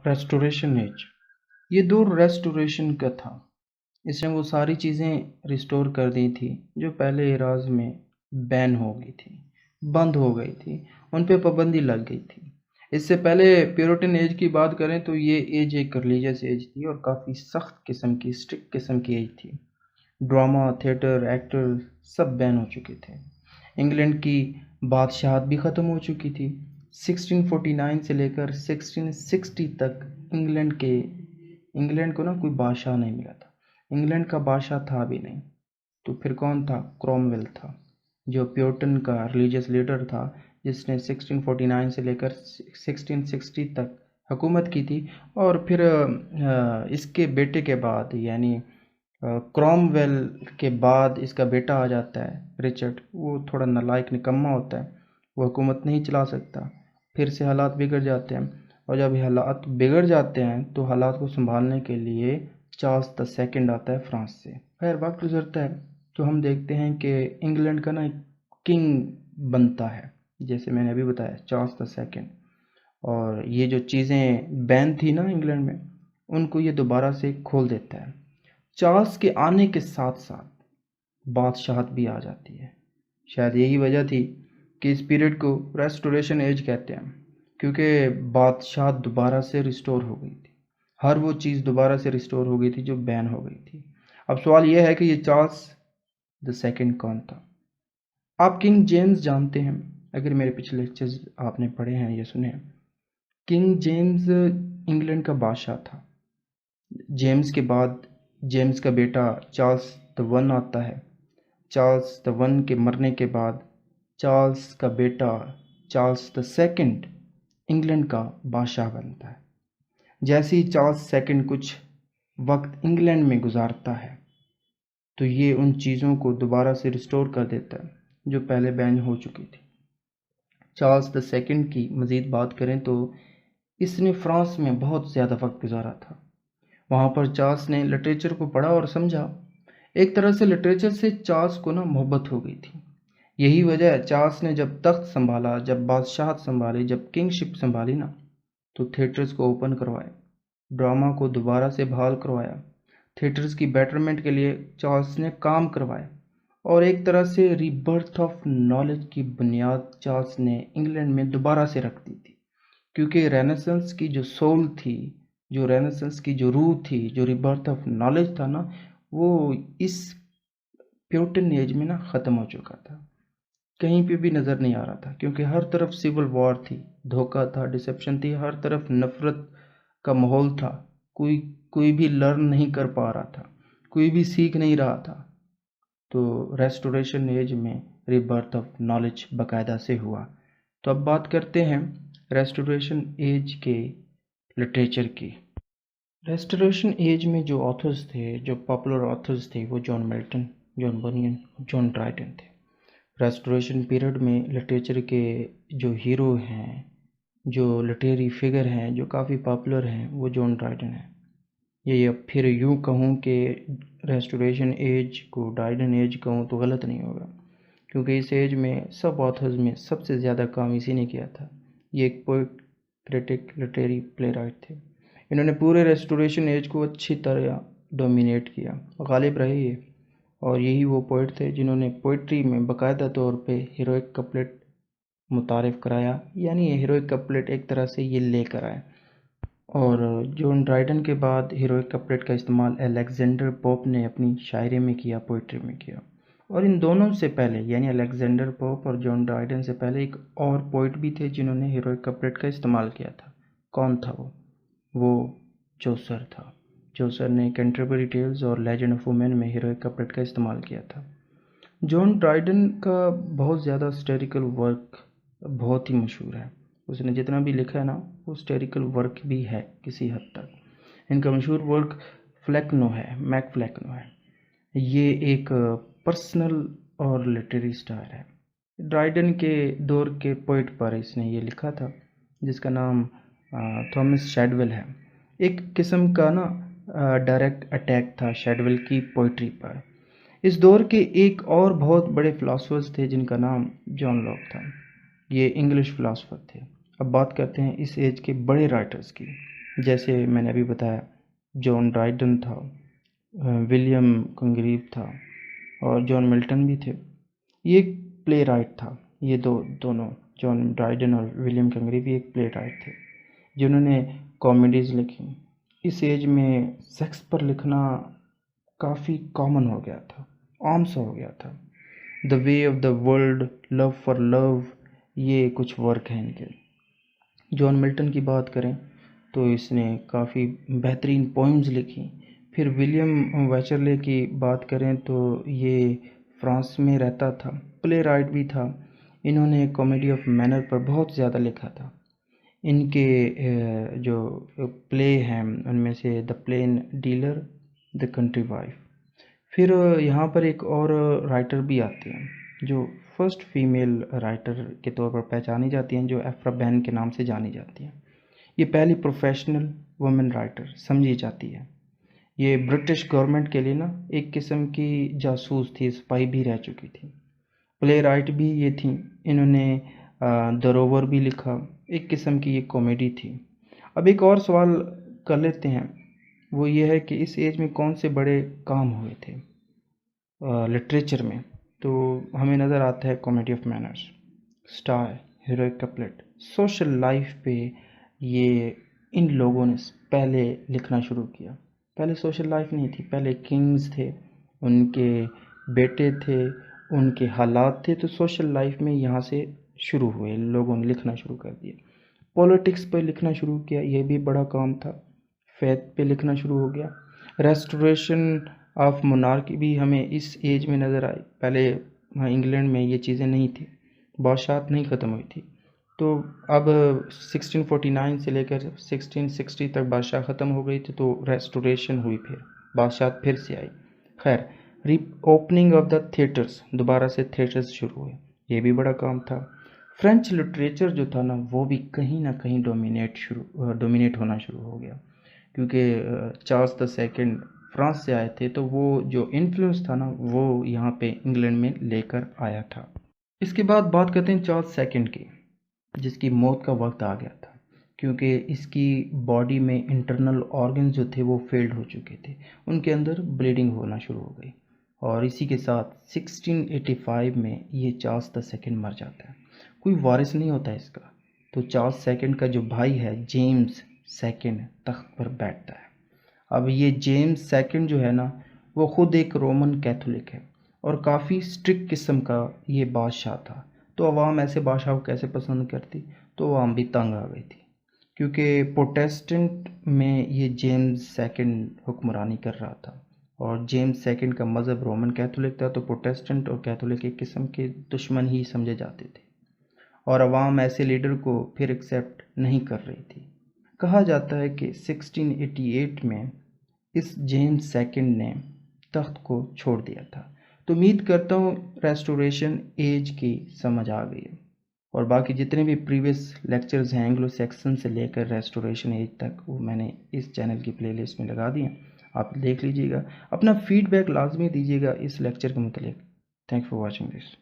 Restoration age, ये दौर restoration का था। इसने वो सारी चीज़ें रिस्टोर कर दी थी जो पहले इराज में बैन हो गई थी, बंद हो गई थी, उन पे पाबंदी लग गई थी। इससे पहले प्यूरिटन एज की बात करें तो ये एज एक रिलीजियस एज थी और काफ़ी सख्त किस्म की, स्ट्रिक्ट किस्म की एज थी। ड्रामा, थिएटर, एक्टर सब बैन हो चुके थे। इंग्लैंड की बादशाहत भी ख़त्म हो चुकी थी। 1649 से लेकर 1660 तक इंग्लैंड को ना कोई बादशाह नहीं मिला था। इंग्लैंड का बादशाह था भी नहीं, तो फिर कौन था? क्रॉमवेल था, जो प्यूरिटन का रिलीजियस लीडर था, जिसने 1649 से लेकर 1660 तक हुकूमत की थी। और फिर इसके बेटे के बाद, यानी क्रॉमवेल के बाद इसका बेटा आ जाता है रिचर्ड। वो थोड़ा नालायक निकम्मा होता है, वो हुकूमत नहीं चला सकता। फिर से हालात बिगड़ जाते हैं, और जब हालात बिगड़ जाते हैं तो हालात को संभालने के लिए चार्ल्स द सेकंड आता है फ्रांस से। खैर वक्त गुजरता है तो हम देखते हैं कि इंग्लैंड का ना एक किंग बनता है, जैसे मैंने अभी बताया, चार्ल्स द सेकंड। और ये जो चीज़ें बैन थी ना इंग्लैंड में, उनको ये दोबारा से खोल देता है। चार्ल्स के आने के साथ साथ बादशाहत भी आ जाती है। शायद यही वजह थी कि इस पीरियड को रेस्टोरेशन एज कहते हैं, क्योंकि बादशाहत दोबारा से रिस्टोर हो गई थी। हर वो चीज़ दोबारा से रिस्टोर हो गई थी जो बैन हो गई थी। अब सवाल यह है कि ये चार्ल्स द सेकंड कौन था? आप किंग जेम्स जानते हैं, अगर मेरे पिछले लेक्चर्स आपने पढ़े हैं या सुने हैं। किंग जेम्स इंग्लैंड का बादशाह था। जेम्स के बाद जेम्स का बेटा चार्ल्स द वन आता है। चार्ल्स द वन के मरने के बाद चार्ल्स का बेटा चार्ल्स द सेकंड इंग्लैंड का बादशाह बनता है। जैसे ही चार्ल्स सेकंड कुछ वक्त इंग्लैंड में गुजारता है तो ये उन चीज़ों को दोबारा से रिस्टोर कर देता है जो पहले बैन हो चुकी थी। चार्ल्स द सेकंड की मज़ीद बात करें तो इसने फ्रांस में बहुत ज़्यादा वक्त गुजारा था। वहाँ पर चार्ल्स ने लिटरेचर को पढ़ा और समझा। एक तरह से लिटरेचर से चार्ल्स को ना मोहब्बत हो गई थी। यही वजह है चार्ल्स ने जब तख्त संभाला, जब बादशाहत संभाली, जब किंगशिप संभाली ना, तो थिएटर्स को ओपन करवाए, ड्रामा को दोबारा से बहाल करवाया, थिएटर्स की बेटरमेंट के लिए चार्ल्स ने काम करवाया, और एक तरह से रीबर्थ ऑफ नॉलेज की बुनियाद चार्ल्स ने इंग्लैंड में दोबारा से रख दी थी। क्योंकि रेनेसेंस की जो सोल थी, जो रेनेसेंस की जो रूह थी, जो रिबर्थ ऑफ नॉलेज था ना, वो इस प्यूरिटन एज में ना ख़त्म हो चुका था। कहीं पे भी नज़र नहीं आ रहा था, क्योंकि हर तरफ सिविल वॉर थी, धोखा था, डिसेप्शन थी, हर तरफ नफ़रत का माहौल था। कोई कोई भी लर्न नहीं कर पा रहा था, कोई भी सीख नहीं रहा था। तो रेस्टोरेशन एज में रिबर्थ ऑफ नॉलेज बाकायदा से हुआ। तो अब बात करते हैं रेस्टोरेशन एज के लिटरेचर की। रेस्टोरेशन एज में जो ऑथर्स थे, जो पॉपुलर ऑथर्स थे, वो जॉन मिल्टन, जॉन बनियन, जॉन ड्राइडन थे। रेस्टोरेशन पीरियड में लिटरेचर के जो हीरो हैं, जो लिटरेरी फिगर हैं, जो काफ़ी पॉपुलर हैं, वो जॉन ड्राइडन है। ये फिर यूँ कहूँ कि रेस्टोरेशन एज को ड्राइडन एज कहूँ तो गलत नहीं होगा, क्योंकि इस एज में सब ऑथर्स में सबसे ज़्यादा काम इसी ने किया था। ये एक poet, critic, literary play right थे। इन्होंने पूरे रेस्टोरेशन एज को अच्छी तरह डोमिनेट किया, गालिब रहे ये। और यही वो पोइट थे जिन्होंने पोइट्री में बाकायदा तौर पे हीरोइक कपलेट मुतारिफ़ कराया, यानी ये हीरोइक कपलेट एक तरह से ये लेकर आए। और जॉन ड्राइडन के बाद हीरोइक कपलेट का इस्तेमाल अलेक्जेंडर पोप ने अपनी शायरी में किया, पोइट्री में किया। और इन दोनों से पहले, यानी अलेक्जेंडर पोप और जॉन ड्राइडन से पहले, एक और पोइट भी थे जिन्होंने हीरोइक कपलेट का इस्तेमाल किया था। कौन था वो चौसर था। चौसर ने कैंटरबरी टेल्स और लेजेंड ऑफ वुमेन में हीरोइक कपलेट का इस्तेमाल किया था। जॉन ड्राइडन का बहुत ज़्यादा हिस्टोरिकल वर्क बहुत ही मशहूर है। उसने जितना भी लिखा है ना, वो हिस्टोरिकल वर्क भी है किसी हद तक। इनका मशहूर वर्क फ्लैक्नो है, मैक फ्लैक्नो है। ये एक पर्सनल और लिटरेरी स्टार है। ड्राइडन के दौर के पोइट पर इसने ये लिखा था, जिसका नाम थॉमस शैडवेल है। एक किस्म का ना डायरेक्ट अटैक था शैडवेल की पोइट्री पर। इस दौर के एक और बहुत बड़े फ़िलासफ़र्स थे जिनका नाम जॉन लॉक था। ये इंग्लिश फ़िलासफ़र थे। अब बात करते हैं इस एज के बड़े राइटर्स की। जैसे मैंने अभी बताया, जॉन ड्राइडन था, विलियम कंग्रीव था और जॉन मिल्टन भी थे। ये एक प्ले राइट था। ये दोनों जॉन ड्राइडन और विलियम कंग्रीव एक प्ले राइट थे जिन्होंने कॉमेडीज़ लिखी। इस एज में सेक्स पर लिखना काफ़ी कॉमन हो गया था, आम सा हो गया था। The way of the world, love for love, ये कुछ वर्क हैं इनके। जॉन मिल्टन की बात करें तो इसने काफ़ी बेहतरीन पोइम्स लिखी। फिर विलियम वेचरले की बात करें तो ये फ्रांस में रहता था, प्ले राइट भी था। इन्होंने कॉमेडी ऑफ मैनर पर बहुत ज़्यादा लिखा था। इनके जो प्ले हैं उनमें से the Plain Dealer, the Country Wife. फिर यहाँ पर एक और राइटर भी आते हैं जो फर्स्ट फीमेल राइटर के तौर पर पहचानी जाती हैं, जो एफ्रा बैन के नाम से जानी जाती हैं। ये पहली प्रोफेशनल वुमेन राइटर समझी जाती है। ये ब्रिटिश गवर्नमेंट के लिए ना एक किस्म की जासूस थी, स्पाई भी रह चुकी थी। प्ले राइट भी ये थी। इन्होंने द रोवर भी लिखा, एक किस्म की ये कॉमेडी थी। अब एक और सवाल कर लेते हैं, वो ये है कि इस एज में कौन से बड़े काम हुए थे लिटरेचर में। तो हमें नज़र आता है comedy of manners, star, heroic couplet. Social life पे ये इन लोगों ने पहले लिखना शुरू किया। पहले सोशल लाइफ नहीं थी, पहले किंग्स थे, उनके बेटे थे, उनके हालात थे। तो सोशल लाइफ में यहाँ से शुरू हुए, लोगों ने लिखना शुरू कर दिया। पॉलिटिक्स पे लिखना शुरू किया, ये भी बड़ा काम था। फेथ पे लिखना शुरू हो गया। रेस्टोरेशन ऑफ मोनार्की भी हमें इस एज में नज़र आई। पहले इंग्लैंड में ये चीज़ें नहीं थी, बादशाहत नहीं ख़त्म हुई थी। तो अब 1649 से लेकर 1660 तक बादशाह ख़त्म हो गई थी, तो रेस्टोरेशन हुई, फिर बादशाहत फिर से आई। खैर, री ओपनिंग ऑफ द थिएटर्स, दोबारा से थिएटर्स शुरू हुए, ये भी बड़ा काम था। फ्रेंच लिटरेचर जो था ना वो भी कहीं ना कहीं डोमिनेट होना शुरू हो गया, क्योंकि चार्ल्स द सेकंड फ्रांस से आए थे, तो वो जो इन्फ्लुएंस था ना वो यहाँ पे इंग्लैंड में लेकर आया था। इसके बाद बात करते हैं चार्ल्स सेकंड की, जिसकी मौत का वक्त आ गया था, क्योंकि इसकी बॉडी में इंटरनल ऑर्गन्स जो थे वो फेल्ड हो चुके थे, उनके अंदर ब्लीडिंग होना शुरू हो गई। और इसी के साथ 1685 में ये चार्ल्स द सेकंड मर जाता है। कोई वारिस नहीं होता इसका, तो चार्ल्स सेकंड का जो भाई है जेम्स सेकंड तख्त पर बैठता है। अब ये जेम्स सेकंड जो है ना वो ख़ुद एक रोमन कैथोलिक है और काफ़ी स्ट्रिक्ट किस्म का ये बादशाह था। तो अवाम ऐसे बादशाह को कैसे पसंद करती, तो अवाम भी तंग आ गई थी, क्योंकि प्रोटेस्टेंट में ये जेम्स सेकंड हुक्मरानी कर रहा था और जेम्स सेकंड का मज़हब रोमन कैथोलिक था। तो प्रोटेस्टेंट और कैथोलिक एक किस्म के दुश्मन ही समझे जाते थे और अवाम ऐसे लीडर को फिर एक्सेप्ट नहीं कर रही थी। कहा जाता है कि 1688 में इस जेम्स सेकंड ने तख्त को छोड़ दिया था। तो उम्मीद करता हूँ रेस्टोरेशन एज की समझ आ गई है, और बाकी जितने भी प्रीवियस लेक्चर्स हैं एंग्लो सैक्सन से लेकर रेस्टोरेशन एज तक वो मैंने इस चैनल की प्लेलिस्ट में लगा दिए, आप देख लीजिएगा। अपना फीडबैक लाजमी दीजिएगा इस लेक्चर के मुतालिक। Thanks for watching this.